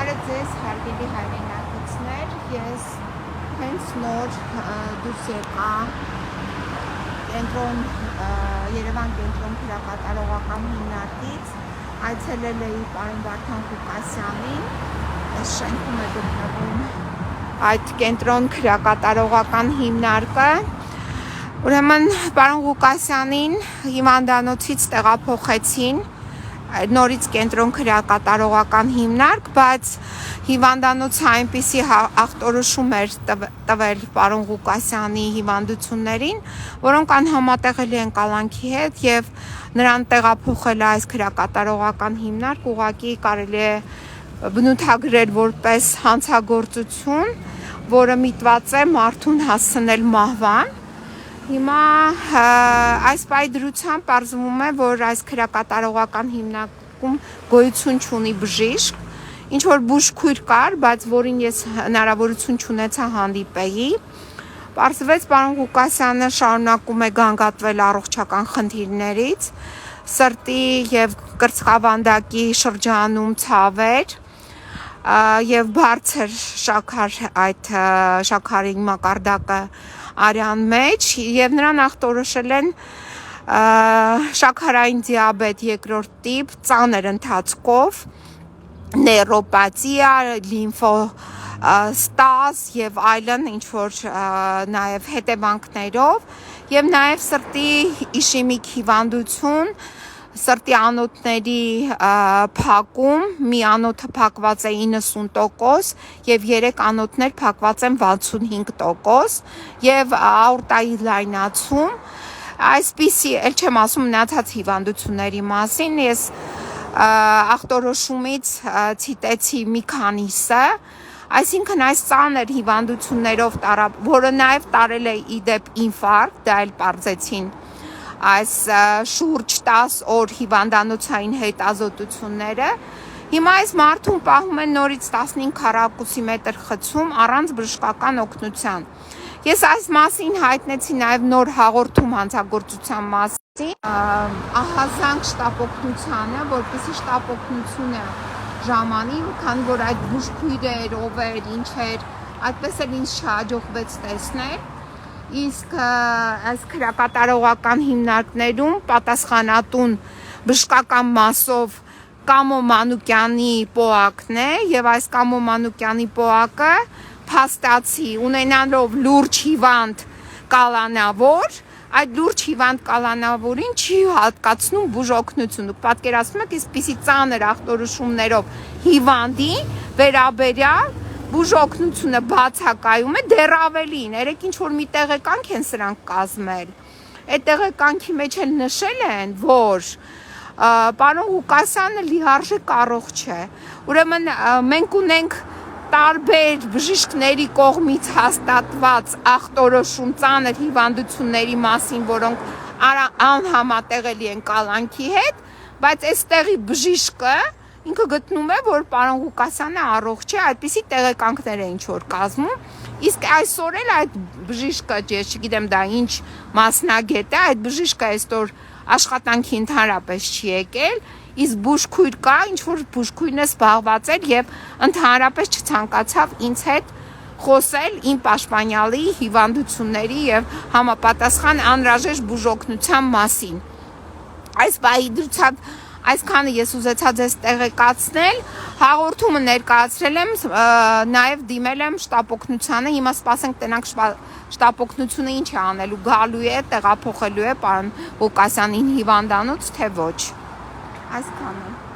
Բարև ձեզ, հարգելի հայրենակիցներ, ես հենց նոր դուրս եկա Երևան կենտրոն քրակատարողական հիմնարկից, այցելել էի պարոն Վարդան Ղուկասյանին, այս շենքում է գտնվում այդ կենտրոն քրակատարողական հիմնարկը, ուրեմն պարոն Ղուկասյանին հիվանդանոցից տեղափոխեցին նորից կենտրոն քրակատարողական հիմնարկ, բայց հիվանդանոցը այնպիսի ախտորոշում էր տվել պարոն Ղուկասյանի հիվանդություններին, որոնք անհամատեղելի են կալանքի հետ եւ նրան տեղափոխել այս քրակատարողական հիմնարկ ուղղակի կարելի է բնութագրել որպես հանցագործություն, որը միտված է մարդուն հասցնել մահվան։ Հիմա այս պայդրությամբ պարզվում է, որ այս քրակատարողական հիմնարկում գոյություն չունի բժիշկ, ինչ որ բուժքույր կար, բայց որին ես հնարավորություն չունեցա հանդիպեի։ Պարզվեց պարոն Ղուկասյանը շարունակում է գանգատվել առողջական խնդիրներից, սրտի եւ կրծքավանդակի շրջանում ցավեր եւ բարձր շաքար այդ շաքարի մակարդակը արյան մեջ եւ նրան ախտորոշել են շաքարային դիաբետ երկրորդ տիպ ծանր ընթացքով, նեյրոպաթիա, լիմֆոստազ եւ այլն ինչ որ նաեւ հետևանքներով եւ նաեւ սրտի իշեմիկ հիվանդություն, սրտի անոթների փակում, մի անոթը փակված է 90% եւ 3 անոթներ փակված են 65% եւ աորտայի լայնացում, այսպիսի, ել չեմ ասում մնացած հիվանդությունների մասին, ես ախտորոշումից ցիտեցի մի քանիսը, այսինքն այս ծանր հիվանդություններով որը նաեւ տարել է իդեպ ինֆարկտ, դա էլ պարզեցին այս շուրջ 10 օր հիվանդանոցային հետազոտությունները, հիմա այս մարդուն պահում են նորից 15 քառակուսի մետր խցում առանց բժշկական օգնության։ Ես այս մասին հայտնեցի նաև նոր հաղորդում հանցագործության մասին, ահազանգ շտապօգնությանը, որպեսզի շտապօգնությունը ժամանի, քանի որ այդ բուժքույրեր, ով էր, ինչ էր, այդպես էլ ինձ չհաջողվեց տեսնել։ Իսկ այս քրակատարողական հիմնարկներում պատասխանատուն բժշկական մասով Կամո Մանուկյանի պոակն է եւ այս Կամո Մանուկյանի պոակը փաստացի ունենալով լուրջ հիվանդ կալանավոր, այդ լուրջ հիվանդ կալանավորին չի հատկացնում բուժօգնություն։ Դուք պատկերացնում եք, այսպիսի ծանր ախտորոշումներով հիվանդի վերաբերյալ բուժօգնությունը բացակայում է, դեռ ավելին, երեք ինչ որ մի տեղեկանք են սրանք կազմել։ Այդ տեղեկանքի մեջ էլ նշել են, որ պարոն Ղուկասյանը լիարժեք առողջ է։ Ուրեմն մենք ունենք տարբեր բժիշկների կողմից հաստատված ախտորոշում ծանր հիվանդությունների մասին, որոնք անհամատեղելի են կալանքի հետ, բայց այստեղի բժիշկը ինքը գտնում է, որ պարոն Ղուկասյանը առողջ է, այդպիսի տեղեկանքներ է ինչ որ կազմում, իսկ այսօր էլ այդ բժիշկը, ես չգիտեմ դա ինչ մասնագետ է, այդ բժիշկը այսօր աշխատանքի ընդհանրապես չի եկել, իսկ բուժքույր կա, ինչ որ բուժքույրն է զբաղված էր եւ ընդհանրապես չցանկացավ ինձ հետ խոսել իմ պաշտպանյալի հիվանդությունների եւ համապատասխան անհրաժեշտ բուժօգնության մասին։ Այս պայդրությամբ այսքանը ես ուզեցա ձեզ տեղեկացնել, հաղորդումը ներկայացրել եմ, նաև դիմել եմ շտապօգնությանը, հիմա սպասենք տնանք շտապօգնությունը ինչ է անելու, գալու է, տեղափոխելու է պարոն Ղուկասյանին հիվանդանոց, թե ոչ։ Այսքանը։